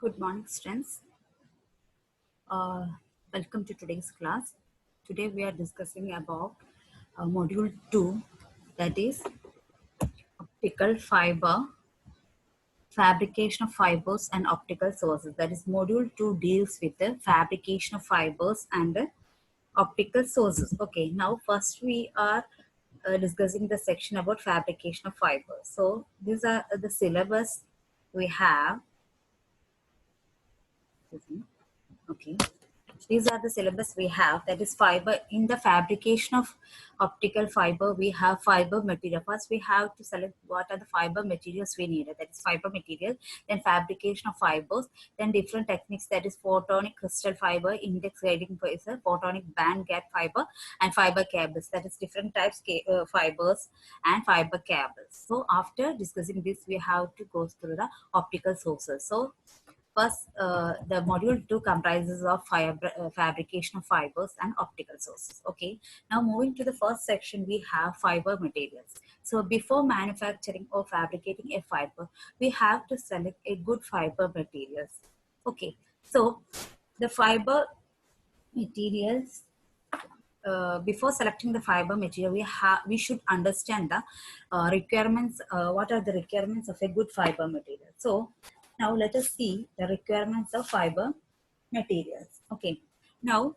Good morning, students. Uh, Welcome to today's class. Today we are discussing about module 2, that is optical fiber, fabrication of fibers and optical sources. That is module 2 deals with the fabrication of fibers and optical sources. Okay, now first we are discussing the section about fabrication of fibers. So these are the syllabus we have. Okay, these are the syllabus we have, that is fiber. In the fabrication of optical fiber we have fiber material. First we have to select what are the fiber materials we needed, that is fiber material, then fabrication of fibers, then different techniques, that is photonic crystal fiber, index guiding fiber, photonic band gap fiber, and fiber cables, that is different types fibers and fiber cables. So after discussing this we have to go through the optical sources. So first, the module 2 comprises of fabrication of fibers and optical sources. Okay. Now moving to the first section, we have fiber materials. So before manufacturing or fabricating a fiber, we have to select a good fiber materials. Okay. So the fiber materials, before selecting the fiber material, we should understand the requirements. What are the requirements of a good fiber material? So now let us see the requirements of fiber materials. Okay. Now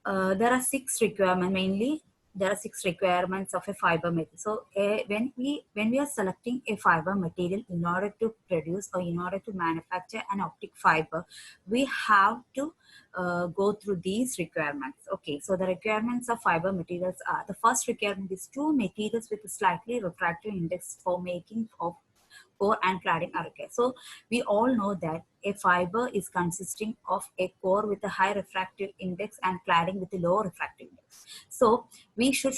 there are 6 requirements mainly. There are 6 requirements of a fiber material. So when we are selecting a fiber material in order to produce or in order to manufacture an optic fiber, we have to go through these requirements. Okay, so the requirements of fiber materials are: the first requirement is 2 materials with a slightly refractive index for making of core and cladding are required. So we all know that a fiber is consisting of a core with a high refractive index and cladding with a low refractive index. So we should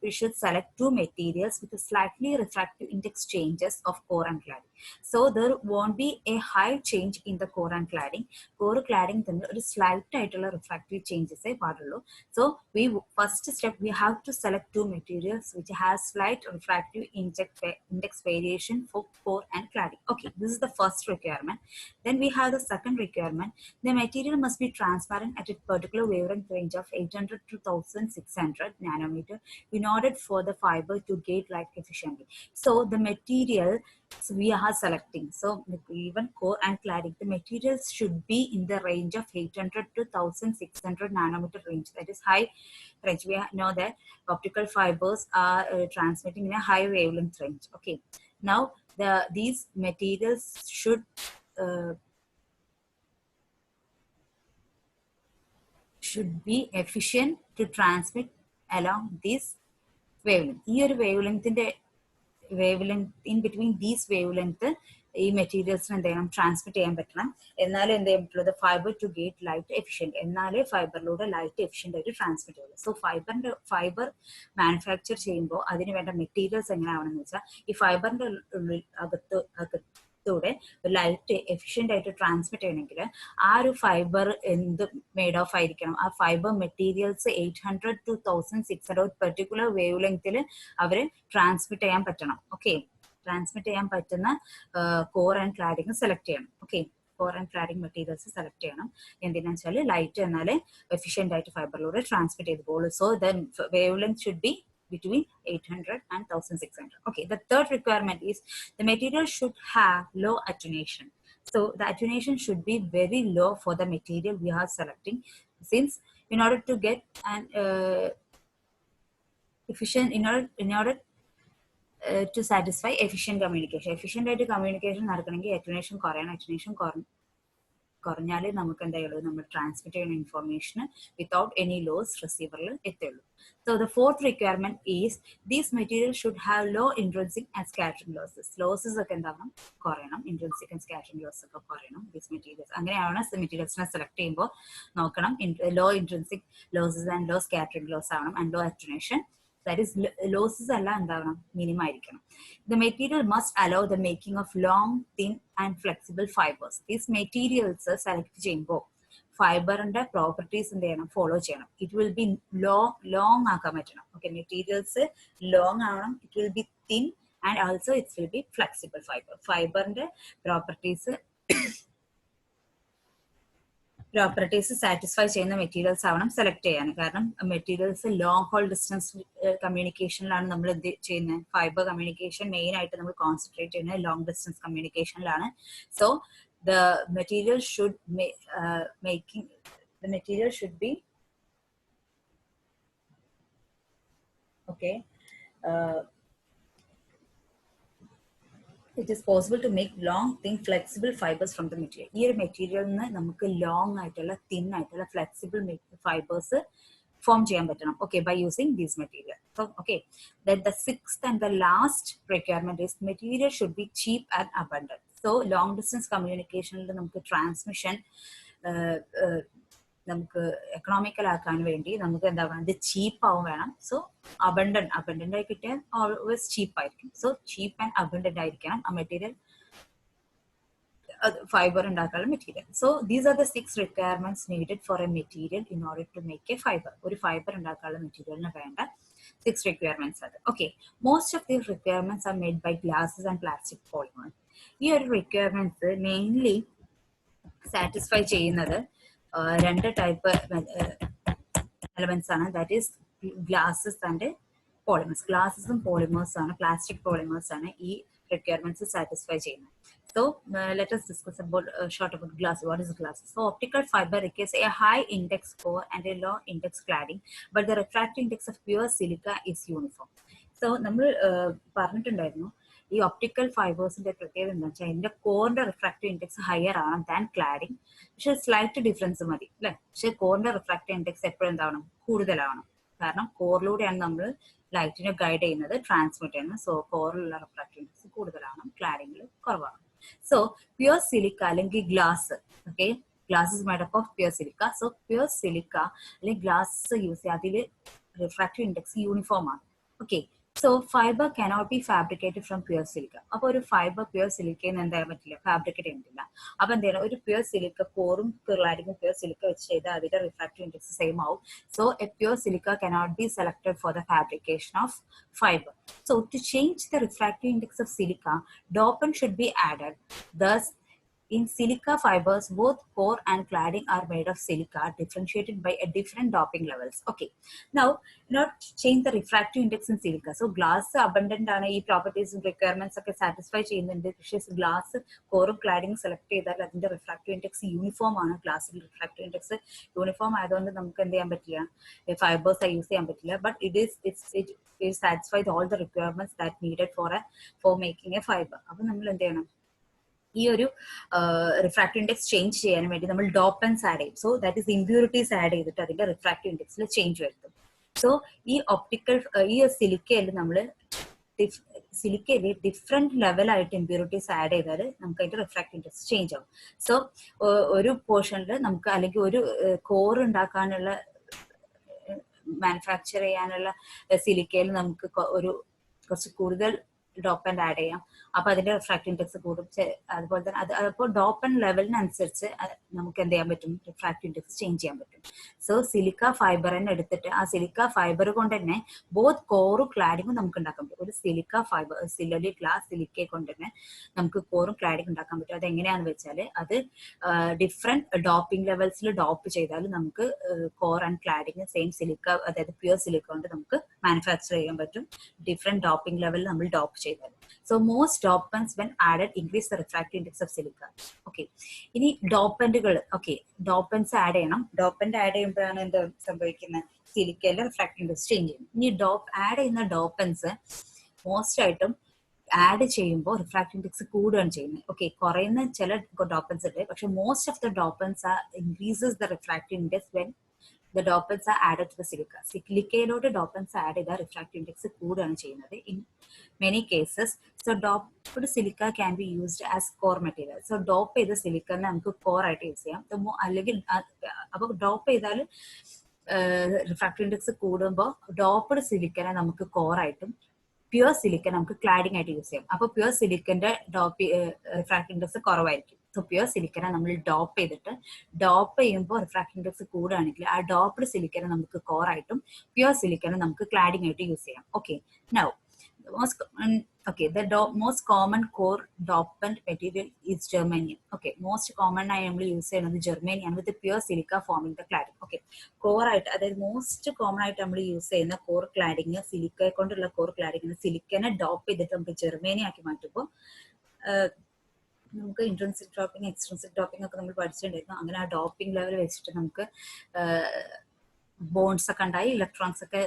we should select 2 materials with a slightly refractive index changes of core and cladding. So there won't be a high change in the core and cladding. Core cladding തമ്മിൽ ഒരു slight ആയിട്ടുള്ള refractive changes പാടുള്ളൂ. So we first step we have to select 2 materials which has slight refractive index variation for core and cladding. Okay, this is the first requirement. Then we have the second requirement. The material must be transparent at a particular wavelength range of 800 to 1600 nanometer in order for the fiber to gate light efficiently. So the material we are selecting, so even core and cladding, the materials should be in the range of 800 to 1600 nanometer range, that is high range. We know that optical fibers are transmitting in a high wavelength range. Okay, now these materials should be efficient to transmit along this wavelength. ഈ ഒരു wavelength in between these wavelength ഈ മെറ്റീരിയൽസിന് എന്ത് ചെയ്യണം, transmit ചെയ്യാൻ പറ്റണം. എന്നാലേ എന്ത് ചെയ്യാൻ പറ്റുള്ളൂ, fibre to get light efficient, എന്നാലേ ഫൈബറിലൂടെ ലൈറ്റ് എഫിഷ്യൻ്റ് ആയിട്ട് ട്രാൻസ്മിറ്റ് ചെയ്യുള്ളൂ. സോ ഫൈബർ മാനുഫാക്ചർ ചെയ്യുമ്പോൾ അതിന് വേണ്ട മെറ്റീരിയൽസ് എങ്ങനെയാവണമെന്ന് വെച്ചാൽ ഈ ഫൈബറിൻ്റെ ഉള്ളിൽ അകത്തൂടെ ലൈറ്റ് എഫിഷ്യൻ്റ് ആയിട്ട് ട്രാൻസ്മിറ്റ് ചെയ്യണമെങ്കിൽ ആ ഒരു ഫൈബർ എന്ത് മെയ്ഡ് ഓഫ് ആയിരിക്കണം, ആ ഫൈബർ മെറ്റീരിയൽസ് 800 to 1600 പെർട്ടിക്കുലർ വേവ് ലെങ്ത്തിൽ അവർ ട്രാൻസ്മിറ്റ് ചെയ്യാൻ പറ്റണം. ഓക്കെ, ട്രാൻസ്മിറ്റ് ചെയ്യാൻ പറ്റുന്ന കോർ ആൻഡ് ക്ലാഡിങ് സെലക്ട് ചെയ്യണം. Okay, core and cladding materials select ചെയ്യണം. എന്തിനാന്ന് വെച്ചാൽ ലൈറ്റ് എന്നാൽ എഫിഷ്യൻ്റ് ആയിട്ട് ഫൈബറിലൂടെ ട്രാൻസ്മിറ്റ് ചെയ്ത് പോകുള്ളൂ. So the wave length should be between 800 and 1600. Okay, the third requirement is the material should have low attenuation. So the attenuation should be very low for the material we are selecting, since in order to get an efficient, in order to satisfy efficient communication. Efficient communication നടക്കണമെങ്കിൽ attenuation കുറയണം. attenuation കുറഞ്ഞാലേ നമുക്ക് എന്തായുള്ളൂ, നമ്മൾ transmit ചെയ്യുന്ന information without any loss റിസീവറിൽ എത്തുള്ളൂ. So the fourth requirement is these materials should have low intrinsic and scattering losses. Losses ഒക്കെ എന്താവണം, കുറയണം. intrinsic and scattering loss ഒക്കെ കുറയണം. These materials അങ്ങനെയാണ് മെറ്റീരിയൽസിനെ സെലക്ട് ചെയ്യുമ്പോൾ നോക്കണം. low intrinsic losses and low scattering loss ആവണം, and low attenuation, that is losses എല്ലാം എന്താവണം, minimum ആയിരിക്കണം. The material must allow the making of long, thin and flexible fibers. These materials select ചെയ്യുമ്പോൾ ഫൈബറിന്റെ properties എന്ത് ചെയ്യണം, follow ചെയ്യണം. It will be long ആക്കാൻ പറ്റണം. Okay, materials long ആവണം. It will be thin and also it will be flexible fiber. Fiber properties satisfy ചെയ്യുന്ന materials ആവണം select ചെയ്യാൻ. കാരണം മെറ്റീരിയൽസ് ലോങ് ഹോൾ ഡിസ്റ്റൻസ് കമ്മ്യൂണിക്കേഷനിലാണ് നമ്മൾ എന്ത് ചെയ്യുന്നത്, ഫൈബർ കമ്മ്യൂണിക്കേഷൻ മെയിൻ ആയിട്ട് നമ്മൾ കോൺസെൻട്രേറ്റ് ചെയ്യുന്നത് ലോങ് ഡിസ്റ്റൻസ് കമ്മ്യൂണിക്കേഷനിലാണ്. So the material should be okay. It is possible to make long, thin, flexible fibers from the material. This material namukku long aayittulla, thin aayittulla, flexible fibers form cheyan pattanam. Okay, by using this material. So okay, then the sixth and the last requirement is material should be cheap and abundant. So long distance communication il namukku transmission നമുക്ക് economical ആക്കാൻ വേണ്ടി നമുക്ക് എന്താ പറയുക, ഇത് ചീപ്പ് ആവും വേണം. So abundant ആയി കിട്ടിയാൽ ഓൾവേസ് ചീപ്പ് ആയിരിക്കും. സോ ചീപ്പ് ആൻഡ് അബണ്ടന്റ് ആയിരിക്കണം ആ മെറ്റീരിയൽ, ഫൈബർ ഉണ്ടാക്കാനുള്ള material. So these are the 6 requirements needed for a material in order to make a fibre. ഒരു ഫൈബർ ഉണ്ടാക്കാനുള്ള മെറ്റീരിയലിന് വേണ്ട 6 റിക്വയർമെന്റ്സ് അത്. Okay, most of these requirements are made by glasses and plastic polymers. ഈ ഒരു requirements mainly satisfy ചെയ്യുന്നത് രണ്ട് type elements ആണ്. That is glasses and polymers. ഗ്ലാസസും പോളിമേഴ്സ് ആണ്, പ്ലാസ്റ്റിക് പോളിമേഴ്സ് ആണ് ഈ റിക്വയർമെന്റ്സ് സാറ്റിസ്ഫൈ ചെയ്യുന്നത്. So let us discuss about short about glass. What is glass? So optical fiber requires a high index core and a low index cladding, but the refractive index of pure silica is uniform. So നമ്മൾ പറഞ്ഞിട്ടുണ്ടായിരുന്നു ഈ optical ഫൈബേഴ്സിന്റെ പ്രത്യേകത എന്താ വെച്ചാൽ അതിന്റെ കോറിന്റെ refractive index higher ആണ് than cladding. പക്ഷെ slight difference മതി അല്ലെ. പക്ഷെ കോറിന്റെ റിഫ്രാക്റ്റീവ് ഇൻഡെക്സ് എപ്പോഴും എന്താവണം, കൂടുതലാവണം. കാരണം കോറിലൂടെയാണ് നമ്മൾ ലൈറ്റിനെ ഗൈഡ് ചെയ്യുന്നത്, ട്രാൻസ്മിറ്റ് ചെയ്യുന്നത്. സോ കോറിലുള്ള റിഫ്രാക്റ്റീവ് ഇൻഡെക്സ് കൂടുതലാണ്, ക്ലാഡിംഗിൽ കുറവാണ്. സോ പ്യുവർ സിലിക്ക അല്ലെങ്കിൽ glass, okay, glass is made up of pure silica. So pure silica അല്ലെങ്കിൽ ഗ്ലാസ് യൂസ് ചെയ്യുക, അതിൽ റിഫ്രാക്റ്റീവ് ഇൻഡെക്സ് യൂണിഫോം ആണ്. Okay, so fibre cannot be fabricated from pure silica. അപ്പൊ ഒരു fibre pure സിലിക്കയിൽ നിന്ന് എന്താ പറ്റില്ല, ഫാബ്രിക്കേറ്റ് ചെയ്യാൻ പറ്റില്ല. അപ്പൊ എന്താണ്, ഒരു പ്യുവർ സിലിക്ക കോറും ക്ലാഡിങ്ങും പ്യുവർ സിലിക്ക വെച്ച് ചെയ്താൽ അതിന്റെ റിഫ്രാക്റ്റീവ് ഇൻഡെക്സ് സെയിം ആവും. So A pure silica cannot be selected four the fabrication of fiber. So to change the refractive index of silica, dopant should be added. Thus, in silica fibers, both core and cladding are made of silica, differentiated by a different doping levels. Okay, now not change the refractive index in silica. So glass abundant ആണ്, ഈ പ്രോപ്പർട്ടീസും requirements ഒക്കെ satisfy ചെയ്യുന്നുണ്ട്. പക്ഷേ glass കോറും cladding select ചെയ്താൽ അതിന്റെ refractive index uniform ആണ്. ഗ്ലാസിൽ refractive index uniform ആയതുകൊണ്ട് നമുക്ക് എന്ത് ചെയ്യാൻ പറ്റില്ല, ഫൈബേഴ്സ് യൂസ് ചെയ്യാൻ പറ്റില്ല. But it satisfies all the requirements that needed for making a fiber. അപ്പൊ നമ്മൾ എന്ത് ചെയ്യണം, ഈ ഒരു റിഫ്രാക്റ്റീവ് ഇൻഡെക്സ് ചേഞ്ച് ചെയ്യാൻ വേണ്ടി നമ്മൾ ഡോപ്പൻസ് ആഡ് ചെയ്യും. So that is impurities add ചെയ്തിട്ട് അതിന്റെ റിഫ്രാക്റ്റീവ് ഇൻഡെക്സിൽ ചേഞ്ച് വരുത്തും. സോ ഈ ഒപ്റ്റിക്കൽ ഈ സിലിക്കയിൽ നമ്മൾ സിലിക്കയിൽ ഡിഫറെന്റ് ലെവലായിട്ട് ഇമ്പ്യൂരിറ്റീസ് ആഡ് ചെയ്താൽ നമുക്ക് അതിന്റെ റിഫ്രാക്റ്റീവ് ഇൻഡെക്സ് ചേഞ്ച് ആവും. സോ ഒരു പോർഷനിൽ നമുക്ക് അല്ലെങ്കിൽ ഒരു കോർ ഉണ്ടാക്കാനുള്ള മാനുഫാക്ചർ ചെയ്യാനുള്ള സിലിക്കയിൽ നമുക്ക് കുറച്ച് കൂടുതൽ ഡോപ്പന്റ് ആഡ് ചെയ്യാം. അപ്പൊ അതിന്റെ റിഫ്രാക്റ്റീവ് ഇൻഡെക്സ് കൂടും. അതുപോലെ തന്നെ അപ്പോൾ ഡോപ്പന്റ് ലെവലിനനുസരിച്ച് നമുക്ക് എന്ത് ചെയ്യാൻ പറ്റും, റിഫ്രാക്റ്റീവ് ഇൻഡെക്സ് ചേഞ്ച് ചെയ്യാൻ പറ്റും. സോ സിലിക്ക ഫൈബർ തന്നെ എടുത്തിട്ട് ആ സിലിക്ക ഫൈബർ കൊണ്ട് തന്നെ ബോത്ത് കോറും ക്ലാഡിങ്ങും നമുക്ക് ഉണ്ടാക്കാൻ പറ്റും. ഒരു സിലിക്ക ഫൈബർ സിലി ഗ്ലാസ് സിലിക്കയെ കൊണ്ട് തന്നെ നമുക്ക് കോറും ക്ലാഡിങ് ഉണ്ടാക്കാൻ പറ്റും. അത് എങ്ങനെയാണെന്ന് വെച്ചാൽ അത് ഡിഫറെന്റ് ഡോപ്പിംഗ് ലെവൽസിൽ ഡോപ്പ് ചെയ്താൽ നമുക്ക് core and cladding same silica, അതായത് പ്യുവർ സിലിക്ക കൊണ്ട് നമുക്ക് മാനുഫാക്ചർ ചെയ്യാൻ പറ്റും. ഡിഫറെന്റ് ഡോപ്പിംഗ് ലെവലിൽ നമ്മൾ ഡോപ്പ് ചെയ്താൽ. So most dopants when added increase the refractive index of silica. Okay, ഇനി ഡോപ്പന്റുകൾ, ഓക്കെ, ഡോപ്പൻസ് ആഡ് ചെയ്യണം. ഡോപ്പന്റ് ആഡ് ചെയ്യുമ്പോഴാണ് എന്താ സംഭവിക്കുന്നത്, സിലിക്കയിലെ റിഫ്രാക്റ്റീവ് ഇൻഡെക്സ് ചേഞ്ച് ചെയ്യും. ഇനി ആഡ് ചെയ്യുന്ന ഡോപ്പൻസ് മോസ്റ്റ് ആയിട്ടും ആഡ് ചെയ്യുമ്പോൾ റിഫ്രാക്റ്റീവ് ഇൻഡെക്സ് കൂടുകയാണ് ചെയ്യുന്നത്. ഓക്കെ, കുറയുന്ന ചില ഡോപ്പൻസ് ഉണ്ട്, പക്ഷെ most of the dopants increases the refractive index when the dopants are added to the silica. സിലിക്കയിലോട്ട് dopants ആഡ് ചെയ്താൽ റിഫ്രാക്റ്റീവ് ഇൻഡെക്സ് കൂടുകയാണ് ചെയ്യുന്നത് in many cases. So doped silica can be used as core material. So dope ചെയ്ത സിലിക്കനെ നമുക്ക് core ആയിട്ട് use ചെയ്യാം. അല്ലെങ്കിൽ അപ്പൊ ഡോപ്പ് ചെയ്താൽ റിഫ്രാക്റ്റീവ് ഇൻഡെക്സ് കൂടുമ്പോൾ ഡോപ്ഡ് സിലിക്കനെ നമുക്ക് കോർ ആയിട്ടും പ്യുവർ സിലിക്കൻ നമുക്ക് ക്ലാഡിംഗ് ആയിട്ട് യൂസ് ചെയ്യാം. അപ്പൊ പ്യുവർ സിലിക്കന്റെ റിഫ്രാക്റ്റീവ് ഇൻഡെക്സ് കുറവായിരിക്കും. സോ പ്യുവർ സിലിക്കനെ നമ്മൾ ഡോപ്പ് ചെയ്തിട്ട് ഡോപ്പ് ചെയ്യുമ്പോൾ റിഫ്രാക്റ്റീവ് ഇൻഡെക്സ് കൂടുകയാണെങ്കിൽ ആ ഡോപ്ഡ് സിലിക്കനെ നമുക്ക് കോർ ആയിട്ടും പ്യുവർ സിലിക്കനെ നമുക്ക് ക്ലാഡിംഗ് ആയിട്ട് യൂസ് ചെയ്യാം. Okay, now most common core dopant material is germanium. Okay, most common I am use germanium with the pure silica forming the cladding. Okay, core ആയിട്ട് അതായത് most common ആയിട്ട് നമ്മൾ use ചെയ്യുന്ന core cladding silica കൊണ്ടുള്ള core cladding സിലിക്കനെ dope ചെയ്തിട്ട് നമുക്ക് germanium ആക്കി മാറ്റുമ്പോൾ നമുക്ക് ഇൻട്രൻസിക് ഡോപ്പിംഗ് എക്സ്ട്രൻസിക് ഡോപ്പിംഗ് ഒക്കെ നമ്മൾ പഠിച്ചിട്ടുണ്ടായിരുന്നു. അങ്ങനെ ആ ഡോപ്പിംഗ് ലെവൽ വെച്ചിട്ട് നമുക്ക് ബോൺസ് ഒക്കെ ഉണ്ടായി ഇലക്ട്രോൺസ് ഒക്കെ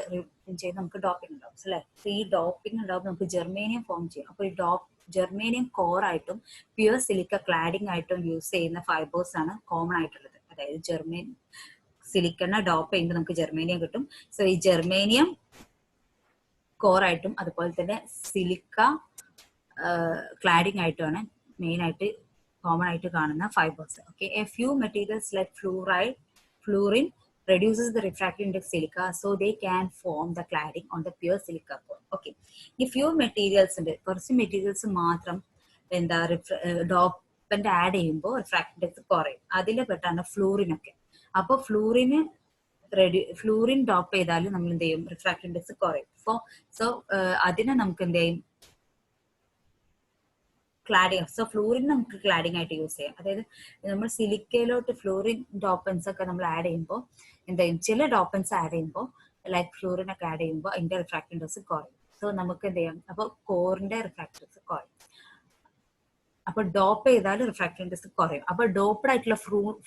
ചെയ്ത് നമുക്ക് ഡോപ്പിംഗ് ഉണ്ടാവും അല്ലേ. ഈ ഡോപ്പിംഗ് ഉണ്ടാവുമ്പോൾ നമുക്ക് ജെർമേനിയം ഫോം ചെയ്യും. അപ്പോൾ ഈ ജെർമേനിയം കോർ ആയിട്ടും പ്യുവർ സിലിക്ക ക്ലാഡിംഗ് ആയിട്ടും യൂസ് ചെയ്യുന്ന ഫൈബേഴ്സ് ആണ് കോമൺ ആയിട്ടുള്ളത്. അതായത് സിലിക്കണ ഡോപ്പ് ചെയ്യുമ്പോൾ നമുക്ക് ജെർമേനിയം കിട്ടും. സോ ഈ ജെർമേനിയം കോർ ആയിട്ടും അതുപോലെ തന്നെ സിലിക്ക ക്ലാഡിംഗ് ആയിട്ടുമാണ് മെയിൻ ആയിട്ട് കോമൺ ആയിട്ട് കാണുന്ന fibres. Okay, A few materials like fluorine reduces the refractive index silica, so they can form the cladding on the pure silica core. Okay, ഈ few materials ഉണ്ട്, കുറച്ച് materials മാത്രം എന്താ ഡോപ്പന്റ് add ചെയ്യുമ്പോൾ refractive index കുറയും. അതിൽ പെട്ടാണ് ഫ്ലൂറിനൊക്കെ. അപ്പോൾ ഫ്ലൂറിൻ ഡോപ്പ് ചെയ്താലും നമ്മൾ എന്ത് ചെയ്യും, റിഫ്രാക്റ്റീവ് ഇൻഡെക്സ് കുറയും. സോ അതിനെ നമുക്ക് എന്ത് ചെയ്യും, ക്ലാഡിങ്. സോ ഫ്ലൂറിൻ നമുക്ക് ക്ലാഡിങ് ആയിട്ട് യൂസ് ചെയ്യാം. അതായത് നമ്മൾ സിലിക്കയിലോട്ട് ഫ്ലൂറിൻ ഡോപ്പൻസ് ഒക്കെ നമ്മൾ ആഡ് ചെയ്യുമ്പോൾ എന്താ ചെയ്യും, ചില ഡോപ്പൻസ് ആഡ് ചെയ്യുമ്പോൾ ലൈക്ക് ഫ്ലൂറിൻ ഒക്കെ ആഡ് ചെയ്യുമ്പോൾ അതിന്റെ റിഫ്രാക്റ്റീവ് ഇൻഡെക്സ് കുറയും. സോ നമുക്ക് എന്ത് ചെയ്യാം, അപ്പോൾ കോറിന്റെ റിഫ്രാക്റ്റീവ് ഇൻഡെക്സ് കുറയും. അപ്പൊ ഡോപ്പ് ചെയ്താൽ റിഫ്രാക്റ്റീവ് ഇൻഡെക്സ് കുറയും. അപ്പൊ ഡോപ്ഡ് ആയിട്ടുള്ള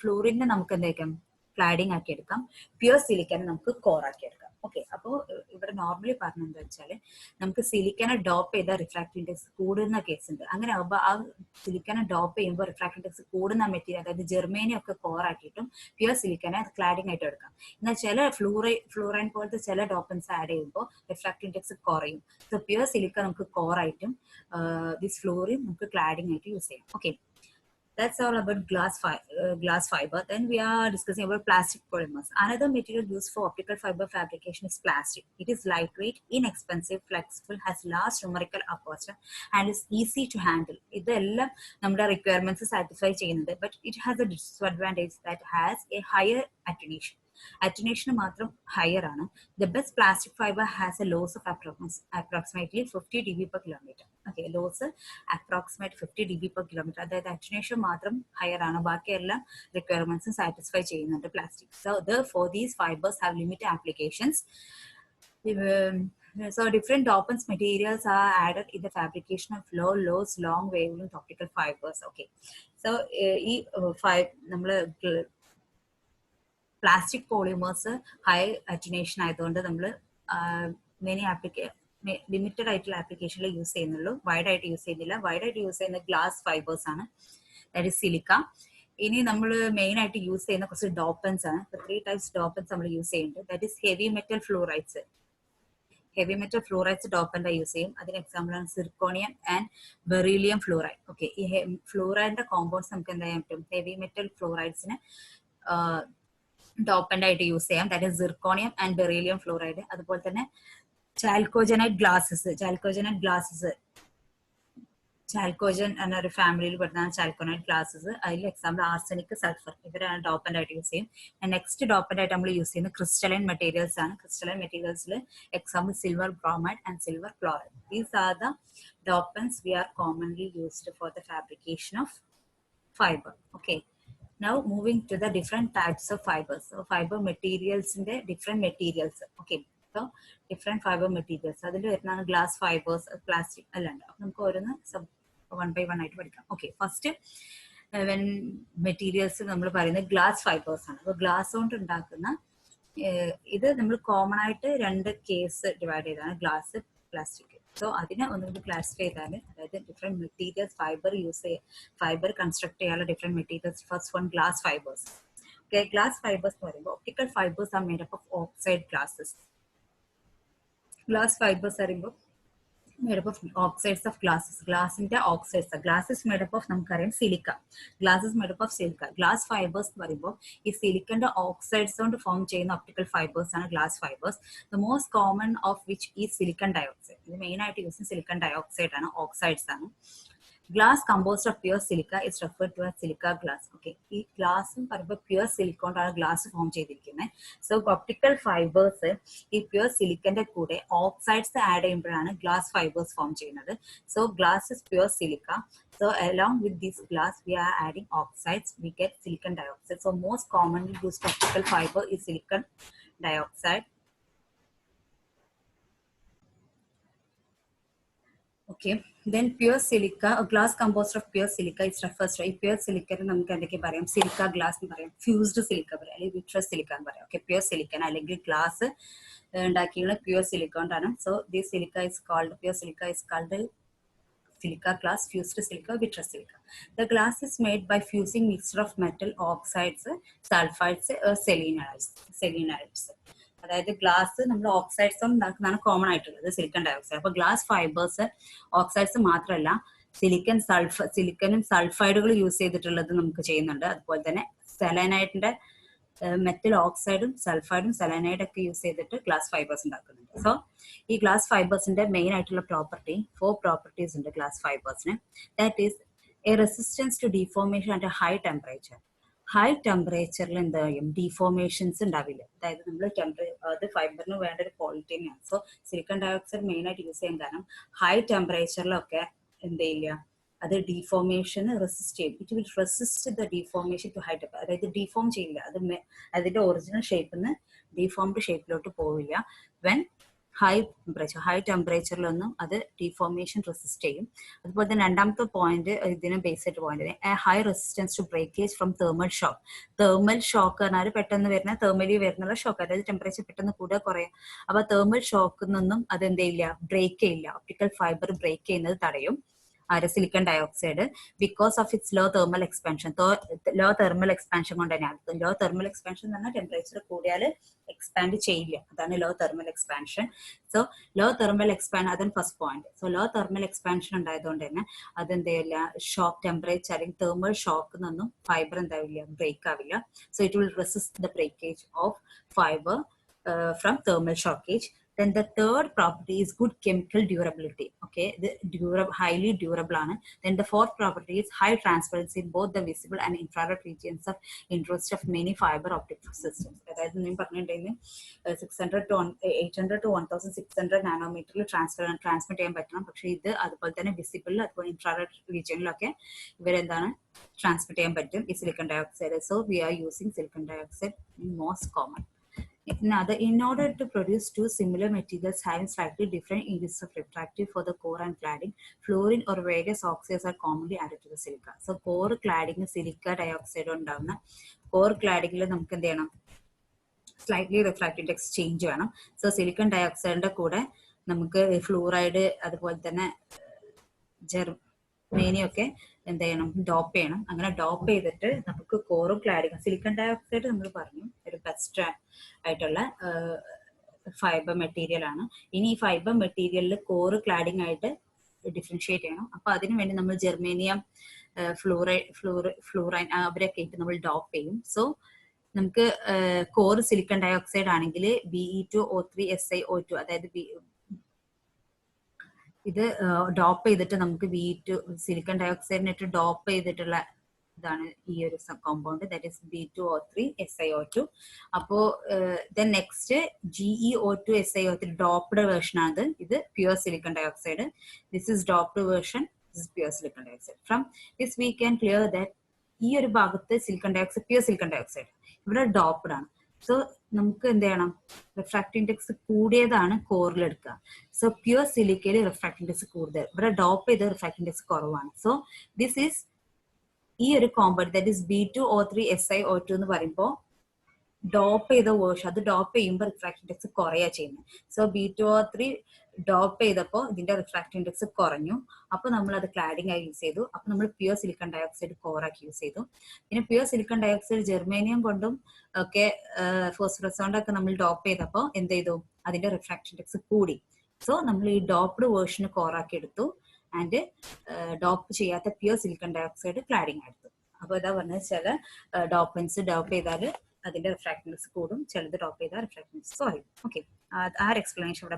ഫ്ലൂറിനെ നമുക്ക് എന്തായിരിക്കാം, ക്ലാഡിങ് ആക്കി എടുക്കാം. പ്യുവർ സിലിക്കനെ നമുക്ക് കോർ ആക്കി എടുക്കാം. ഓക്കെ, അപ്പോൾ ഇവിടെ നോർമലി പറഞ്ഞെന്താ വെച്ചാൽ നമുക്ക് സിലിക്കനെ ഡോപ്പ് ചെയ്താൽ റിഫ്രാക്റ്റീവ് ഇൻഡെക്സ് കൂടുന്ന കേസ് ഉണ്ട്. അങ്ങനെ ആകുമ്പോൾ ആ സിലിക്കനെ ഡോപ്പ് ചെയ്യുമ്പോൾ റിഫ്രാക്റ്റീവ് ഇൻഡെക്സ് കൂടുന്ന മെറ്റീരിയൽ, അതായത് ജെർമേനിയം ഒക്കെ കോർ ആക്കിയിട്ടും പ്യുവർ സിലിക്കനെ ക്ലാഡിംഗ് ആയിട്ട് എടുക്കാം. എന്നാൽ ചില ഫ്ലൂറൈൻ പോലത്തെ ചില ഡോപ്പൻസ് ആഡ് ചെയ്യുമ്പോൾ റിഫ്രാക്റ്റീവ് ഇൻഡെക്സ് കുറയും. സോ പ്യുവർ സിലിക്ക നമുക്ക് കോർ ആയിട്ടും ദിസ് ഫ്ലൂറിൻ നമുക്ക് ക്ലാഡിംഗ് ആയിട്ട് യൂസ് ചെയ്യാം. Okay, that's all about glass fiber. Then we are discussing about plastic polymers. Another material used for optical fiber fabrication is plastic. It is lightweight, inexpensive, flexible, has large numerical aperture and is easy to handle. ഇതെല്ലാം നമ്മുടെ requirements satisfy ചെയ്യുന്നുണ്ട്. But it has a disadvantage that has a higher attenuation. Attenuation മാത്രം higher ആണ്. The best plastic fibre has a loss of approximately 50 dB per kilometer. Okay, loss approximate 50 dB per kilometer. അതായത് attenuation മാത്രം higher ആണ്, ബാക്കി എല്ലാ റിക്വയർമെന്റ്സും satisfy ചെയ്യുന്നുണ്ട് plastic. So therefore these fibers have limited applications. So different dopants materials are added in the fabrication of long wavelength optical fibers. Okay, so ഈ നമ്മള് plastic polymers high attenuation ആയതുകൊണ്ട് നമ്മൾ limited ആയിട്ടുള്ള ആപ്ലിക്കേഷനിൽ യൂസ് ചെയ്യുന്നുള്ളൂ, wide ആയിട്ട് use ചെയ്യുന്നില്ല. Wide ആയിട്ട് യൂസ് ചെയ്യുന്ന ഗ്ലാസ് ഫൈബേഴ്സ് ആണ്, ദാറ്റ് ഇസ് സിലിക്ക. ഇനി നമ്മൾ മെയിൻ ആയിട്ട് യൂസ് ചെയ്യുന്ന കുറച്ച് ഡോപ്പൻസ് ആണ്. 3 types ഡോപ്പൻസ് നമ്മൾ യൂസ് ചെയ്യുന്നുണ്ട്. That is heavy metal fluorides. Heavy metal fluorides dopant use ചെയ്യും. അതിന് എക്സാമ്പിൾ ആണ് zirconium and beryllium fluoride. Okay, ഈ ഫ്ലൂറൈഡിന്റെ കോമ്പൗണ്ട്സ് നമുക്ക് എന്താ ചെയ്യാൻ പറ്റും, ഹെവി മെറ്റൽ ഫ്ലൂറൈഡ്സിന് ഡോപ്പൻ്റ് ആയിട്ട് യൂസ് ചെയ്യാം. That is zirconium and beryllium fluoride. അതുപോലെ തന്നെ ചാൽക്കോജനൈറ്റ് ഗ്ലാസസ് ചാൽക്കോജൻ എന്നൊരു ഫാമിലിയിൽ പെടുന്നതാണ് ചാൽക്കോനൈറ്റ് ഗ്ലാസസ്. അതിൽ എക്സാമ്പിൾ ആർസനിക്, സൾഫർ, ഇവരാണ് ഡോപ്പൻ്റ് ആയിട്ട് യൂസ് ചെയ്യും. നെക്സ്റ്റ് ഡോപ്പൻ്റ് ആയിട്ട് നമ്മൾ യൂസ് ചെയ്യുന്നത് ക്രിസ്റ്റലൈൻ മെറ്റീരിയൽസ് ആണ്. ക്രിസ്റ്റലൈൻ മെറ്റീരിയൽസിൽ example silver bromide and silver chloride. These are the dopants we are commonly used for the fabrication of fibre. Okay, now moving to the different types of fibers. So fiber materials in the different materials. Okay, so different fiber materials adile varunana glass fibers, plastic allanda namukku orunu one by one ആയിട്ട് പഠിക്കാം. Okay, first when materials നമ്മൾ പറയുന്നത് glass fibres ആണ്. അപ്പോൾ glass കൊണ്ട് ഉണ്ടാക്കുന്ന ഇത് നമ്മൾ കോമൺ ആയിട്ട് 2 കേസ് ഡിവൈഡ് ചെയ്താണ്, ഗ്ലാസ്, പ്ലാസ്റ്റിക്. സോ അതിനെ ഒന്നുകൂടി ക്ലാസിഫൈ ചെയ്താൽ, അതായത് ഡിഫറെന്റ് മെറ്റീരിയൽസ് ഫൈബർ കൺസ്ട്രക്ട് ചെയ്യാനുള്ള different materials. First one glass fibres. Okay, glass fibres എന്ന് പറയുമ്പോൾ optical fibres R made up of oxide glasses. Glass fibres പറയുമ്പോൾ made up of oxides of glasses. Glass in the oxides. Glass is made up of നമുക്കറിയാം silica. Glass is made up of silica. Glass fibers എന്ന് പറയുമ്പോൾ ഈ സിലിക്കന്റെ oxides കൊണ്ട് form ചെയ്യുന്ന optical fibres ആണ് glass fibres. The most common of which ഈ silicon dioxide. ഇത് main ആയിട്ട് യൂസ് സിലിക്കൺ ഡയോക്സൈഡ് ആണ്, ഓക്സൈഡ്സ് ആണ്. Glass composed of pure silica is referred to as silica glass. Okay, ഈ ഗ്ലാസും പറയുമ്പോൾ പ്യുവർ സിലിക്കോണ്ടാണ് ഗ്ലാസ് ഫോം ചെയ്തിരിക്കുന്നത്. സോ ഒപ്റ്റിക്കൽ ഫൈബേഴ്സ് ഈ പ്യുവർ സിലിക്കന്റെ കൂടെ ഓക്സൈഡ്സ് ആഡ് ചെയ്യുമ്പോഴാണ് ഗ്ലാസ് ഫൈബേഴ്സ് ഫോം ചെയ്യുന്നത്. So glass is pure silica. So along with this glass, we are adding oxides. We get silicon dioxide. So most commonly used optical fiber is silicon dioxide. Okay, then pure silica, a glass composed of pure silica is refers to pure silica. നമുക്ക് എന്തൊക്കെ പറയാം? Silica glass എന്ന് പറയാം, fused silica പറയാം, അല്ലെങ്കിൽ vitreous silica എന്ന് പറയാം. Okay, pure silicon അല്ലെങ്കിൽ ഗ്ലാസ് ഉണ്ടാക്കിയുള്ള പ്യുവർ സിലിക്കോണ്ടാണ്. So this silica is called pure silica is called silica glass, fused silica, vitreous silica. The glass is made by fusing mixture of metal oxides, sulfides, selenides. അതായത് glass നമ്മൾ oxides ഉണ്ടാക്കുന്നതാണ് common ആയിട്ടുള്ളത്, silicon dioxide. അപ്പൊ glass fibres oxides മാത്രമല്ല സിലിക്കനും സൾഫൈഡുകൾ use ചെയ്തിട്ടുള്ളത് നമുക്ക് ചെയ്യുന്നുണ്ട്. അതുപോലെ തന്നെ സെലനൈഡിന്റെ മെറ്റൽ ഓക്സൈഡും സൾഫൈഡും സെലനൈഡ് ഒക്കെ യൂസ് ചെയ്തിട്ട് ഗ്ലാസ് ഫൈബേഴ്സ് ഉണ്ടാക്കുന്നുണ്ട്. സോ ഈ ഗ്ലാസ് ഫൈബേഴ്സിന്റെ മെയിൻ ആയിട്ടുള്ള പ്രോപ്പർട്ടി 4 പ്രോപ്പർട്ടീസ് ഉണ്ട് ഗ്ലാസ് ഫൈബേഴ്സിന്. That is a resistance to deformation at high temperature. High ടെമ്പറേച്ചറിൽ എന്താ ചെയ്യും? ഡിഫോർമേഷൻസ് ഉണ്ടാവില്ല. അതായത് നമ്മൾ അത് ഫൈബറിന് വേണ്ട ഒരു ക്വാളിറ്റി തന്നെയാണ്. സോ സിലിക്കൺ ഡയോക്സൈഡ് മെയിൻ ആയിട്ട് യൂസ് ചെയ്യാൻ കാരണം ഹൈ ടെമ്പറേച്ചറിലൊക്കെ എന്ത് ചെയ്യില്ല, അത് ഡിഫോർമേഷൻ റെസിസ്റ്റ് ചെയ്യും. It will resist the deformation to high temperature. അതായത് ഡിഫോം ചെയ്യില്ല, അത് അതിന്റെ ഒറിജിനൽ ഷേപ്പിൽ നിന്ന് ഡിഫോംഡ് ഷേപ്പിലോട്ട് പോവില്ല. വെൻ ഹൈ ടെമ്പറേച്ചറിലൊന്നും അത് ഡിഫോർമേഷൻ റെസിസ്റ്റ് ചെയ്യും. അതുപോലെ തന്നെ രണ്ടാമത്തെ പോയിന്റ്, ഇതിന് based point, high resistance to breakage from thermal shock. Thermal shock പറഞ്ഞാൽ പെട്ടെന്ന് വരുന്ന തേർമലി വരുന്നുള്ള ഷോക്ക്, അതായത് ടെമ്പറേച്ചർ പെട്ടെന്ന് കൂടുക കുറയും. അപ്പൊ തേർമൽ ഷോക്കിൽ നിന്നും അത് എന്ത് ചെയ്യില്ല, ബ്രേക്ക് ചെയ്യില്ല. ഒപ്റ്റിക്കൽ ഫൈബർ ബ്രേക്ക് ചെയ്യുന്നത് തടയും silicon dioxide, because of its low thermal expansion. Low thermal expansion കൊണ്ട് തന്നെയാണ്. ലോ തെർമൽ എക്സ്പാൻഷൻ എന്ന് പറഞ്ഞാൽ ടെമ്പറേച്ചർ കൂടിയാൽ എക്സ്പാൻഡ് ചെയ്യില്ല, അതാണ് low thermal expansion. So low thermal expansion, അതാണ് first point. So low thermal expansion ഉണ്ടായതുകൊണ്ട് തന്നെ അതെന്ത് ചെയ്യില്ല, ഷോക്ക് ടെമ്പറേച്ചർ അല്ലെങ്കിൽ തെർമൽ ഷോക്ക് നിന്നും ഫൈബർ എന്താവില്ല, ബ്രേക്ക് ആവില്ല. So it will resist the breakage of fibre from thermal shockage. Then the third property is good chemical durability. Okay, highly durable ആണ്. Then the fourth property is high transparency in both the visible and infrared regions of interest of many fiber optic systems. അതായത് ഞാൻ പറഞ്ഞിട്ടുണ്ടെങ്കിൽ 600 to 800 to 1600 നാനോമീറ്ററിൽ transmit ചെയ്യാൻ പറ്റണം. പക്ഷെ ഇത് അതുപോലെ തന്നെ വിസിബിളിൽ അതുപോലെ ഇൻഫ്രാറെഡ് റീജിയനിലൊക്കെ ഇവരെന്താണ് ട്രാൻസ്മിറ്റ് ചെയ്യാൻ പറ്റും ഈ silicon dioxide. So we are using silicon dioxide most common. In order to produce two similar materials having slightly different indices of refractive for the core and cladding, fluorine or various oxides are commonly added to the silica. So core cladding silica dioxide ഉണ്ടാവുന്ന core cladding നമുക്ക് എന്ത് ചെയ്യണം, slightly refractive index change വേണം. So silicon ഡയോക്സൈഡിന്റെ കൂടെ നമുക്ക് fluoride അതുപോലെ തന്നെ ജെർമേനിയൊക്കെ എന്ത് ചെയ്യണം, ഡോപ്പ് ചെയ്യണം. അങ്ങനെ ഡോപ്പ് ചെയ്തിട്ട് നമുക്ക് കോറും ക്ലാഡിങ്, സിലിക്കൺ ഡയോക്സൈഡ് നമ്മൾ പറഞ്ഞു ഒരു ബെസ്റ്റ് ആയിട്ടുള്ള ഫൈബർ മെറ്റീരിയൽ ആണ്. ഇനി ഈ ഫൈബർ മെറ്റീരിയലിൽ കോറ് ക്ലാഡിങ് ആയിട്ട് ഡിഫറൻഷിയേറ്റ് ചെയ്യണം. അപ്പൊ അതിനു വേണ്ടി നമ്മൾ ജെർമേനിയം, ഫ്ലൂറൈൻ അവരൊക്കെ ആയിട്ട് നമ്മൾ ഡോപ്പ് ചെയ്യും. സോ നമുക്ക് കോറ് സിലിക്കൺ ഡയോക്സൈഡ് ആണെങ്കിൽ Be2O3SiO2, അതായത് ഇത് ഡോപ്പ് ചെയ്തിട്ട് നമുക്ക് സിലിക്കൺ ഡയോക്സൈഡിനായിട്ട് ഡോപ്പ് ചെയ്തിട്ടുള്ള ഇതാണ് ഈ ഒരു കോമ്പൗണ്ട്, ദാറ്റ് ഈസ് Be2O3SiO2. അപ്പോ then next GeO2SiO3 doped version ആണ്. ഇത് pure silicon dioxide. This is doped version, this is pure silicon dioxide. From this we can clear that ഈ ഒരു ഭാഗത്ത് silicon dioxide pure silicon dioxide, ഇവിടെ doped ആണ്. So നമുക്ക് എന്ത് ചെയ്യണം, റിഫ്രാക്റ്റീവ് ഇൻഡെക്സ് കൂടിയതാണ് കോറിൽ എടുക്കുക. സോ പ്യുവർ സിലിക്കയിൽ റിഫ്രാക്റ്റീവ് ഇൻഡെക്സ് കൂടുതൽ, ഇവിടെ ഡോപ്പ് ചെയ്ത റിഫ്രാക്റ്റീവ് ഇൻഡെക്സ് കുറവാണ്. സോ ദിസ് ഈസ് ഈ ഒരു കോമ്പൗണ്ട് ദാറ്റ് ഈസ് Be2O3SiO2 എന്ന് പറയുമ്പോൾ ഡോപ്പ് ചെയ്ത വേർഷൻ, അത് ഡോപ്പ് ചെയ്യുമ്പോൾ റിഫ്രാക്റ്റീവ് ഇൻഡെക്സ് കുറയാ ചെയ്യുന്നത്. സോ Be2O3 ഡോപ്പ് ചെയ്തപ്പോൾ ഇതിന്റെ റിഫ്രാക്റ്റീവ് ഇൻഡെക്സ് കുറഞ്ഞു. അപ്പൊ നമ്മൾ അത് ക്ലാഡിംഗ് ആയി യൂസ് ചെയ്തു. അപ്പൊ നമ്മൾ പ്യുവർ സിലിക്കൺ ഡയോക്സൈഡ് കോറാക്കി യൂസ് ചെയ്തു. പിന്നെ പ്യുവർ സിലിക്കൺ ഡയോക്സൈഡ് ജെർമേനിയം കൊണ്ടും ഒക്കെ ഫോസ്ഫറസ് കൊണ്ടൊക്കെ നമ്മൾ ഡോപ്പ് ചെയ്തപ്പോൾ എന്ത് ചെയ്തു, അതിന്റെ റിഫ്രാക്റ്റീവ് ഇൻഡെക്സ് കൂടി. സോ നമ്മൾ ഈ ഡോപ്ഡ് വേർഷന് കോറാക്കി എടുത്തു ആൻഡ് ഡോപ്പ് ചെയ്യാത്ത പ്യുവർ സിലിക്കൺ ഡയോക്സൈഡ് ക്ലാഡിംഗ് എടുത്തു. അപ്പൊ ഇതാ പറഞ്ഞത്, ചില ഡോപ്പൻസ് ഡോപ്പ് ചെയ്താൽ അതിന്റെ റിഫ്രാക്റ്റീവ് ഇൻഡെക്സ് കൂടും, ചിലത് ഡോപ്പ് ചെയ്താൽ റിഫ്രാക്റ്റീവ് ഇൻഡെക്സ് കുറയും. Okay, our explanation.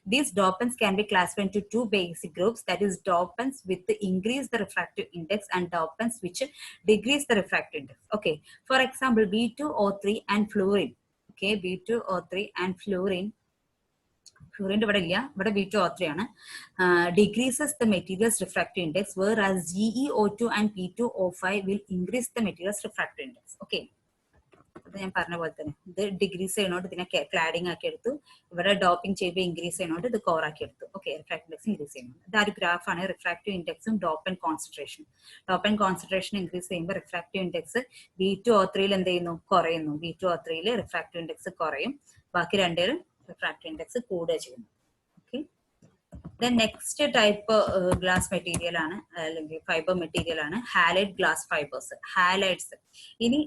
These dopants can be classified into two basic groups, that is dopants with increase the refractive index and dopants which decrease the refractive index. Okay, for example, B2O3 and fluorine. Okay, B2O3 and fluorine ഇവിടെ ഇല്ല, ഇവിടെ B2O3 ആണ്. Decreases the material's refractive index, whereas GeO2 and P2O5 will increase the material's refractive index. Okay, അത് ഞാൻ പറഞ്ഞ പോലെ തന്നെ ഇത് ഡിഗ്രീസ് ചെയ്യണോണ്ട് ഇതിനെ ക്ലാഡിംഗ് ആക്കി എടുത്തു, ഇവിടെ ഡോപ്പിംഗ് ചെയ്യുമ്പോൾ ഇൻക്രീസ് ചെയ്യണോണ്ട് ഇത് കോറാക്കി എടുത്തു. ഓക്കെ, റിഫ്രാക്റ്റീവ് ഇൻഡെക്സ് ഇൻക്രീസ് ചെയ്യുന്നുണ്ട്. ഇത് ഒരു ഗ്രാഫാണ് റിഫ്രാക്റ്റീവ് ഇൻഡെക്സും ഡോപ്പൻ കോൺസെൻട്രേഷനും. ഡോപ്പൻ കോൺസെൻട്രേഷൻ ഇൻക്രീസ് ചെയ്യുമ്പോൾ റിഫ്രാക്റ്റീവ് ഇൻഡെക്സ് B2O3 എന്ത് ചെയ്യുന്നു, കുറയുന്നു. B2O3 റിഫ്രാക്റ്റീവ് ഇൻഡെക്സ് കുറയും, ബാക്കി രണ്ടുപേരും റിഫ്രാക്റ്റീവ് ഇൻഡെക്സ് കൂടുക ചെയ്യുന്നു. Okay, then next type glass material ആണ്, അല്ലെങ്കിൽ ഫൈബർ മെറ്റീരിയൽ ആണ് ഹാലൈഡ് ഗ്ലാസ് ഫൈബേഴ്സ്. ഹാലൈഡ്സ് ഇനി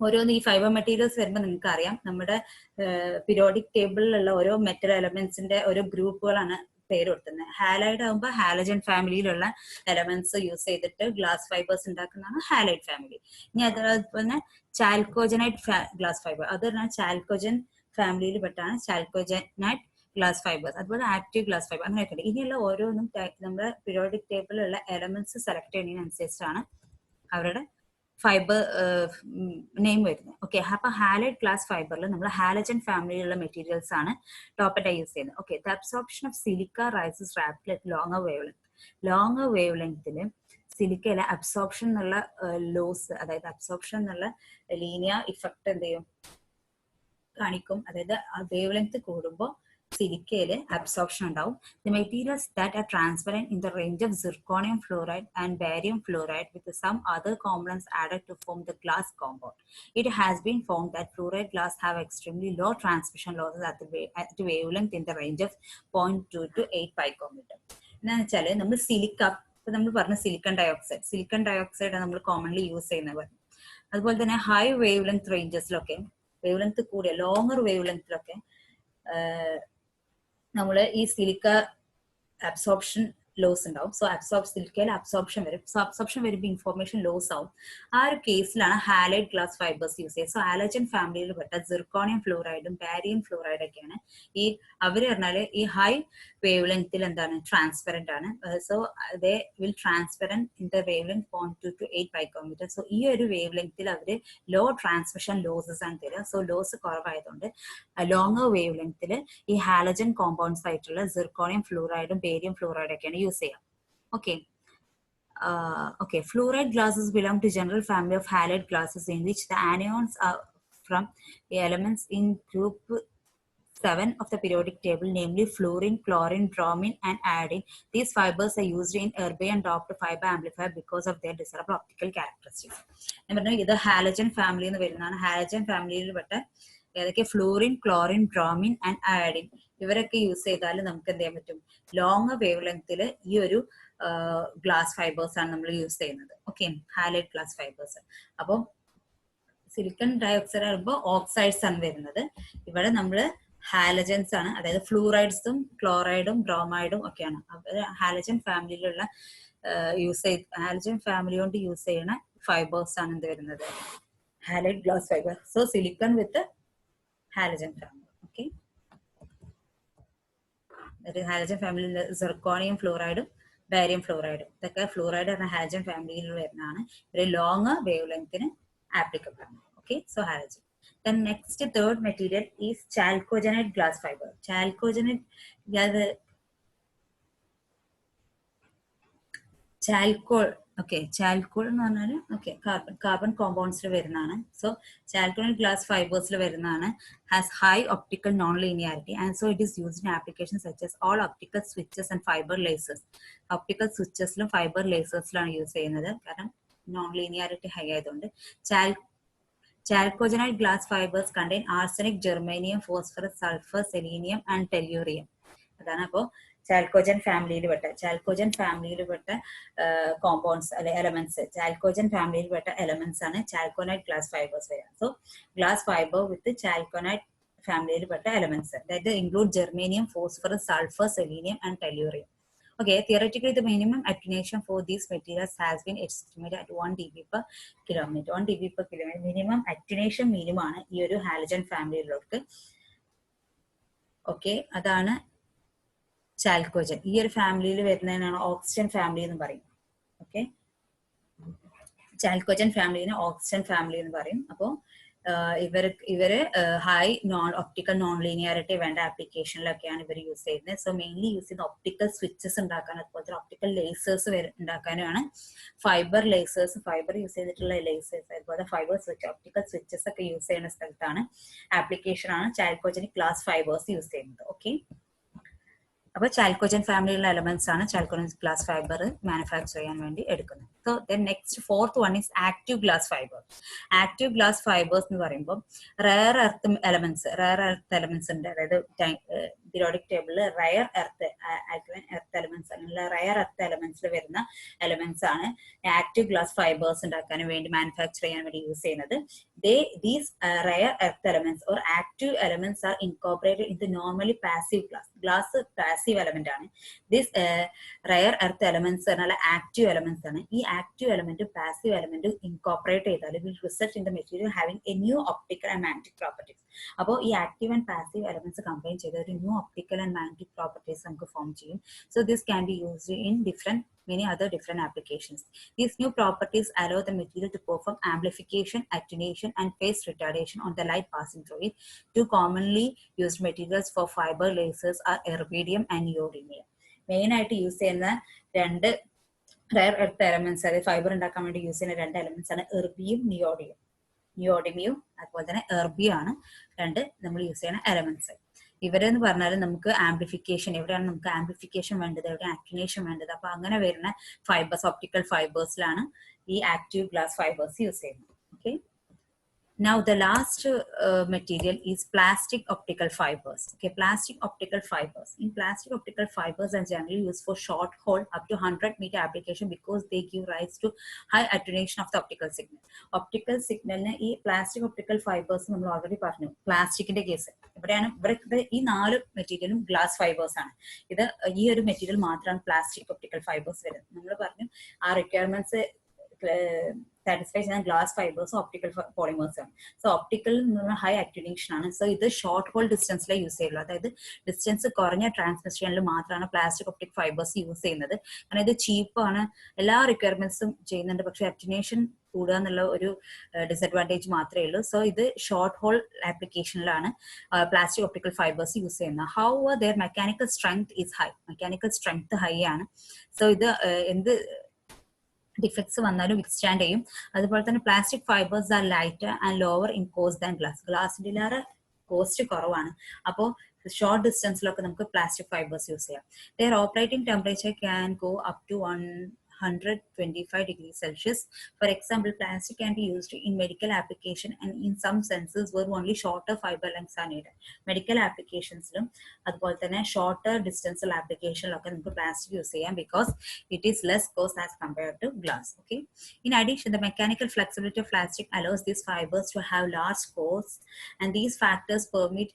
ഓരോന്ന് ഈ ഫൈബർ മെറ്റീരിയൽസ് വരുമ്പോൾ നിങ്ങൾക്ക് അറിയാം, നമ്മുടെ പീരിയോഡിക് ടേബിളിലുള്ള ഓരോ മെറ്റൽ എലമെന്റ്സിന്റെ ഓരോ ഗ്രൂപ്പുകളാണ് പേര് കൊടുക്കുന്നത്. ഹാലൈഡ് ആകുമ്പോൾ ഹാലജൻ ഫാമിലിയിലുള്ള എലമെന്റ്സ് യൂസ് ചെയ്തിട്ട് ഗ്ലാസ് ഫൈബേഴ്സ് ഉണ്ടാക്കുന്നതാണ് ഹാലൈഡ് ഫാമിലി. ഇനി അതുപോലെ ചാൽക്കോജനൈറ്റ് ഗ്ലാസ് ഫൈബർ, അത് പറഞ്ഞാൽ ചാൽക്കോജൻ ഫാമിലിയിൽ പെട്ടാണ് ചാൽക്കോജനൈറ്റ് ഗ്ലാസ് ഫൈബേഴ്സ്. അതുപോലെ ആക്റ്റീവ് ഗ്ലാസ് ഫൈബർ, അങ്ങനെയൊക്കെ ഉണ്ട്. ഇനിയുള്ള ഓരോന്നും നമ്മുടെ പീരിയോഡിക് ടേബിളിലുള്ള എലമെന്റ്സ് സെലക്ട് ചെയ്യുന്നതിനനുസരിച്ചാണ് അവരുടെ ഫൈബർ നെയിം വരുന്നത്. ഓക്കെ, അപ്പൊ ഹാലൈഡ് ഗ്ലാസ് ഫൈബറിൽ നമ്മൾ ഹാലജൻ ഫാമിലിയിലുള്ള മെറ്റീരിയൽസ് ആണ് ടോപ്പായിട്ട് യൂസ് ചെയ്യുന്നത്. Okay, the absorption of silica rises rapidly at longer wave length. Longer wave ലെങ്തില് സിലിക്കയിലെ absorption എന്നുള്ള ലോസ്, അതായത് അബ്സോർപ്ഷൻ എന്നുള്ള ലീനിയർ ഇഫക്ട് എന്ത് ചെയ്യും, കാണിക്കും. അതായത് വേവ് ലെങ്ത് കൂടുമ്പോൾ സിലിക്കയില് അബ്സോർപ്ഷൻ ഉണ്ടാവും. The materials that are transparent in the range of zirconium fluoride and barium fluoride with some other components added to form the glass compound. It has been found that fluoride glass have extremely low transmission losses at wavelength in the range of 0.2 to 8 picometer. എന്താണെന്ന് വെച്ചാല് നമ്മൾ silica, ഇപ്പൊ നമ്മൾ പറഞ്ഞ silicon dioxide നമ്മൾ commonly use ചെയ്യുന്നത്. അതുപോലെ തന്നെ ഹൈ വേവ് ലെങ്ത് റേഞ്ചസിലൊക്കെ, വേവ് ലെങ്ത് കൂടിയ ലോങ്ങർ വേവ് ലെങ്തിലൊക്കെ നമ്മള് ഈ സിലിക്ക അബ്സോർപ്ഷൻ ലോസ് ഉണ്ടാവും. സോ സിലിക്കയിൽ അബ്സോർപ്ഷൻ വരും. സോ അബ്സോർപ്ഷൻ വരുമ്പോൾ ഇൻഫോർമേഷൻ ലോസ് ആവും. ആ ഒരു കേസിലാണ് ഹാലൈഡ് ഗ്ലാസ് ഫൈബേഴ്സ് യൂസ് ചെയ്യുന്നത്. സോ ഹാലജൻ ഫാമിലിയിൽ പെട്ട സിർക്കോണിയം ഫ്ലൂറൈഡും ബാരിയം ഫ്ലൂറൈഡ് ഒക്കെയാണ് ഈ അവര് പറഞ്ഞാല് ഈ ഹൈ വേവ് ലെങ്ത്തിൽ എന്താണ്, ട്രാൻസ്പെറന്റ് ആണ്. So they will transparent in the wave length 0.2 to 8 picometer. So ഈ ഒരു വേവ് ലെങ്ത്തിൽ അവര് ലോ ട്രാൻസ്മിഷൻ ലോസസ് ആണ് തരിക. സോ ലോസ് കുറവായതുകൊണ്ട് ലോങ്ങർ വേവ് ലെങ്ത്തിൽ ഈ ഹാലജൻ കോമ്പൗണ്ട്സ് ആയിട്ടുള്ള സിർക്കോണിയം ഫ്ലൂറൈഡും ബേരിയം ഫ്ലൂറൈഡും ഒക്കെയാണ് യൂസ് ചെയ്യാം. Okay, fluoride glasses belong to general family of halide glasses in which the anions are from the elements in group 7 of the periodic table, namely fluorine, chlorine, bromine, and iodine. These fibers are used in erbium doped fiber amplifier because of their desirable optical characteristics. ഇത് halogen family എന്ന് വരുന്നതാണ്. Halogen ഫാമിലിയിൽ പെട്ട ഏതൊക്കെ fluorine, chlorine, bromine and iodine ഇവരൊക്കെ use ചെയ്താൽ നമുക്ക് എന്ത് ചെയ്യാൻ പറ്റും, ലോങ് വേവ് ലെങ്ത്തിൽ ഈ ഒരു ഗ്ലാസ് ഫൈബേഴ്സ് ആണ് നമ്മൾ യൂസ് ചെയ്യുന്നത്. Okay, halide glass fibres. അപ്പം സിലിക്കൺ ഡയോക്സൈഡ് ആകുമ്പോൾ ഓക്സൈഡ്സ് ആണ് വരുന്നത്. ഇവിടെ നമ്മൾ ഹാലജൻസ് ആണ്, അതായത് ഫ്ലൂറൈഡ്സും ക്ലോറൈഡും ബ്രോമൈഡും ഒക്കെയാണ്. ഹാലജൻ ഫാമിലിയിലുള്ള ഹാലജൻ ഫാമിലി കൊണ്ട് യൂസ് ചെയ്യുന്ന ഫൈബേഴ്സ് ആണ് എന്ത് വരുന്നത്, halide glass fibre. So silicon with halogen family. Okay, halogen ഫാമിലിയിൽ സിർക്കോണിയം ഫ്ലൂറൈഡും ബാരിയം ഫ്ലൂറൈഡും ഇതൊക്കെ ഫ്ലൂറൈഡ് എന്ന ഹാലജൻ ഫാമിലിയിൽ വരുന്നതാണ്. ഒരു ലോങ് വേവ് ലെങ്ത്തിന് ആപ്ലിക്കബിൾ ആണ്. Okay, so halogen. Then next third material is chalcogenide glass fiber. Chalcogenide chalcol. Okay, chalcol എന്ന് പറഞ്ഞാൽ കാർബൺ കോമ്പൗണ്ട്സിൽ വരുന്നതാണ്. സോ chalcogenide glass ഫൈബേഴ്സിൽ വരുന്നതാണ്. Has high optical non-linearity and so it is used in applications such as all optical switches and fiber lasers. Optical switchesലും fibre ലേസേഴ്സിലാണ് use ചെയ്യുന്നത്, കാരണം non-linearity high ആയതുകൊണ്ട്. Chalcogenide glass fibers contain arsenic, germanium, phosphorus, sulfur, selenium and tellurium. അതാണ് അപ്പോൾ ചാൽക്കോജൻ ഫാമിലിയിൽ പെട്ട compounds അല്ലെ എലമെന്റ്സ്, ചാൽക്കോജൻ ഫാമിലിയിൽ പെട്ട എലമെന്റ്സ് ആണ് ചാൽക്കോനൈറ്റ് ഗ്ലാസ് ഫൈബേഴ്സ് വരിക. So glass fibre with chalcogenide ഫാമിലിയിൽ പെട്ട എലമെന്റ്സ്, അതായത് include germanium, phosphorus, sulphur, selenium and tellurium. Okay, theoretically, the minimum attenuation for these materials has been estimated at 1 dB per kilometer. 1 dB per kilometer minimum attenuation minimum ആണ് ഈ ഒരു halogen ഫാമിലിയിലോട്ട്. Okay, അതാണ് ചാൽക്കോജൻ. ഈ ഒരു ഫാമിലിയിൽ വരുന്നതിനാണ് oxygen family എന്ന് പറയും. Okay, ചാൽക്കോജൻ ഫാമിലിനെ oxygen family എന്ന് പറയും. അപ്പോൾ ഇവര് ഹൈ ഒപ്റ്റിക്കൽ നോൺ ലീനിയാരിറ്റി വേണ്ട ആപ്ലിക്കേഷനിലൊക്കെയാണ് ഇവർ യൂസ് ചെയ്യുന്നത്. സോ മെയിൻലി യൂസ് ചെയ്യുന്ന ഒപ്റ്റിക്കൽ സ്വിച്ചസ് ഉണ്ടാക്കാൻ, അതുപോലെ ഒപ്റ്റിക്കൽ ലേസേഴ്സ് ഉണ്ടാക്കാനുമാണ്. ഫൈബർ ലേസേഴ്സ്, ഫൈബർ യൂസ് ചെയ്തിട്ടുള്ള ലേസേഴ്സ്, അതുപോലെ ഫൈബർ സ്വിച്ച്, ഒപ്റ്റിക്കൽ സ്വിച്ചസ് ഒക്കെ യൂസ് ചെയ്യുന്ന സ്ഥലത്താണ് ആപ്ലിക്കേഷൻ ആണ് ചാൽക്കോജനിക് ഗ്ലാസ് ഫൈബേഴ്സ് യൂസ് ചെയ്യുന്നത്. ഓക്കെ, അപ്പോൾ ചാൽക്കോജൻ ഫാമിലിയിലുള്ള എലമെന്റ്സ് ആണ് ചാൽക്കോജൻ ഗ്ലാസ് ഫൈബർ മാനുഫാക്ചർ ചെയ്യാൻ വേണ്ടി എടുക്കുന്നത്. So then next fourth one is active glass fibre. Active glass fibres എന്ന് പറയുമ്പോൾ റയർ എർത്ത് എലമെന്റ്സ് ഉണ്ട്. അതായത് പീരിയോഡിക് ടേബിളിൽ റയർ എർത്ത് എലമെന്റ്സ്, അങ്ങനെയുള്ള റയർ എർത്ത് എലമെന്റ്സിൽ വരുന്ന എലമെന്റ്സ് ആണ് ആക്റ്റീവ് ഗ്ലാസ് ഫൈബേഴ്സ് ഉണ്ടാക്കാൻ വേണ്ടി മാനുഫാക്ചർ ചെയ്യാൻ വേണ്ടി യൂസ് ചെയ്യുന്നത്. These rare earth elements or active elements are incorporated into normally passive glass. Glass passive element ആണ്. This rare earth elements എന്നാൽ active elements ആണ്. ഈ active element passive element incorporate ചെയ്താൽ will result in the material having a new optical and magnetic properties. അപ്പോൾ ഈ active and passive elements combine ചെയ്ത ഒരു new optical and magnetic properties നമുക്ക് form ചെയ്യും. So this can be used in many other different applications. These new properties allow the material to perform amplification, attenuation, and phase retardation on the light passing through it. Two commonly used materials for fiber lasers are erbidium and neodymium. Main ആയിട്ട് use ചെയ്യുന്ന രണ്ട് rare earth elements, അതായത് fibre ഉണ്ടാക്കാൻ വേണ്ടി use ചെയ്യുന്ന രണ്ട് elements ആണ് എർബിയും നിയോഡിമിയും അതുപോലെ തന്നെ എർബിയും ആണ് രണ്ട് നമ്മൾ യൂസ് ചെയ്യുന്ന എലമെന്റ്സ്. ഇവരെന്ന് പറഞ്ഞാൽ നമുക്ക് ആംപ്ലിഫിക്കേഷൻ, എവിടെയാണ് നമുക്ക് ആംപ്ലിഫിക്കേഷൻ വേണ്ടത്, എവിടെയാണ് ആക്ടിനേഷൻ വേണ്ടത്, അപ്പൊ അങ്ങനെ വരുന്ന ഫൈബേഴ്സ്, ഒപ്റ്റിക്കൽ ഫൈബേഴ്സിലാണ് ഈ ആക്റ്റീവ് ഗ്ലാസ് ഫൈബേഴ്സ് യൂസ് ചെയ്യുന്നത്. Okay, now the last material is plastic optical fibers. Okay, plastic optical fibers. In plastic optical fibers are generally used for short haul up to 100-meter application because they give rise to high attenuation of the optical signal. Optical signal ഈ plastic optical fibers നമ്മൾ already പറഞ്ഞു. പ്ലാസ്റ്റിക്കിന്റെ case ഇവിടെ ഈ 4 മെറ്റീരിയലും glass fibres ആണ്. ഇത് ഈ ഒരു മെറ്റീരിയൽ മാത്രമാണ് പ്ലാസ്റ്റിക് ഒപ്റ്റിക്കൽ ഫൈബേഴ്സ് വരുന്നത്. നമ്മൾ പറഞ്ഞു ആ റിക്വയർമെന്റ്സ് സാറ്റിസ്ഫൈ ചെയ്യുന്ന ഗ്ലാസ് ഫൈബേഴ്സും ഒപ്റ്റിക്കൽ പോളിമേഴ്സ് ആണ്. സോ ഒപ്റ്റിക്കൽ ഹൈ അറ്റ്യൂണേഷൻ ആണ്. സോ ഇത് ഷോർട്ട് ഹോൾ ഡിസ്റ്റൻസിലേ യൂസ് ചെയ്യുള്ളൂ. അതായത് ഡിസ്റ്റൻസ് കുറഞ്ഞ ട്രാൻസ്മിഷനിൽ മാത്രമാണ് പ്ലാസ്റ്റിക് ഒപ്റ്റിക് ഫൈബേഴ്സ് യൂസ് ചെയ്യുന്നത്. കാരണം ഇത് ചീപ്പാണ്, എല്ലാ റിക്വയർമെന്റ്സും ചെയ്യുന്നുണ്ട്, പക്ഷെ അറ്റ്യൂണേഷൻ കൂടുക എന്നുള്ള ഒരു ഡിസഡ്വാൻറ്റേജ് മാത്രമേ ഉള്ളൂ. സോ ഇത് ഷോർട്ട് ഹോൾ ആപ്ലിക്കേഷനിലാണ് പ്ലാസ്റ്റിക് ഒപ്റ്റിക്കൽ ഫൈബേഴ്സ് യൂസ് ചെയ്യുന്നത്. How their mechanical strength is high. Mechanical strength high ആണ്. സോ ഇത് എന്ത് ഡിഫക്ട്സ് വന്നാലും വിത്ത്സ്റ്റാൻഡ് ചെയ്യും. അതുപോലെ തന്നെ plastic fibres are lighter and lower in cost than glass. ഗ്ലാസിലേറെ കോസ്റ്റ് കുറവാണ്. അപ്പോൾ ഷോർട്ട് ഡിസ്റ്റൻസിലൊക്കെ നമുക്ക് പ്ലാസ്റ്റിക് ഫൈബേഴ്സ് യൂസ് ചെയ്യാം. Their operating temperature can go up to 125 degrees Celsius. For example, plastic can be used in medical application and in some senses where only shorter fiber lengths are needed. Medical applications അതുപോലെ തന്നെ shorter ഡിസ്റ്റൻസിൽ ആപ്ലിക്കേഷനിലൊക്കെ നമുക്ക് plastic use ചെയ്യാം because it is less cost as compared to glass. Okay. In addition, the mechanical flexibility of plastic allows these fibers to have large cores, and these factors permit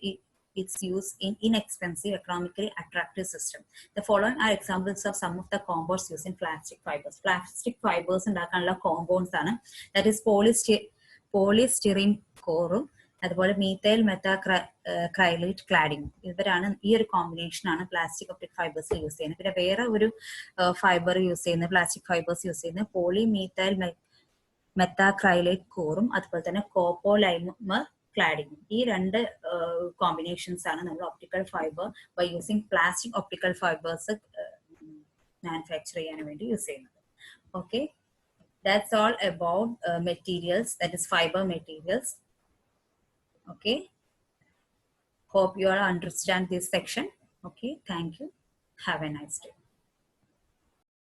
its use in inexpensive, economically attractive system. The following are examples of some of the compounds used in plastic fibers. Plastic fibers ഉണ്ടാക്കാനുള്ള compounds ആണ്. That is polystyrene core, അതുപോലെ methyl മെറ്റാക്രൈലേറ്റ് cladding. ഇവരാണ് ഈ ഒരു combination ആണ് plastic optic fibres use ചെയ്യുന്നത്. പിന്നെ വേറെ ഒരു ഫൈബർ യൂസ് ചെയ്യുന്നത്, പ്ലാസ്റ്റിക് ഫൈബേഴ്സ് യൂസ് ചെയ്യുന്നത് പോളിമീഥൈൽ മെറ്റാക്രൈലേറ്റ് കോറും അതുപോലെ തന്നെ കോപ്പോലൈമർ ക്ലാഡിംഗ്. ഈ രണ്ട് കോമ്പിനേഷൻസ് ആണ് നമ്മൾ optical fibre by using plastic optical fibres manufacture ചെയ്യാൻ വേണ്ടി യൂസ് ചെയ്യുന്നത്. Okay, that's all about materials, that is fiber materials. Okay, hope you all understand this section. Okay, thank you, have a nice day.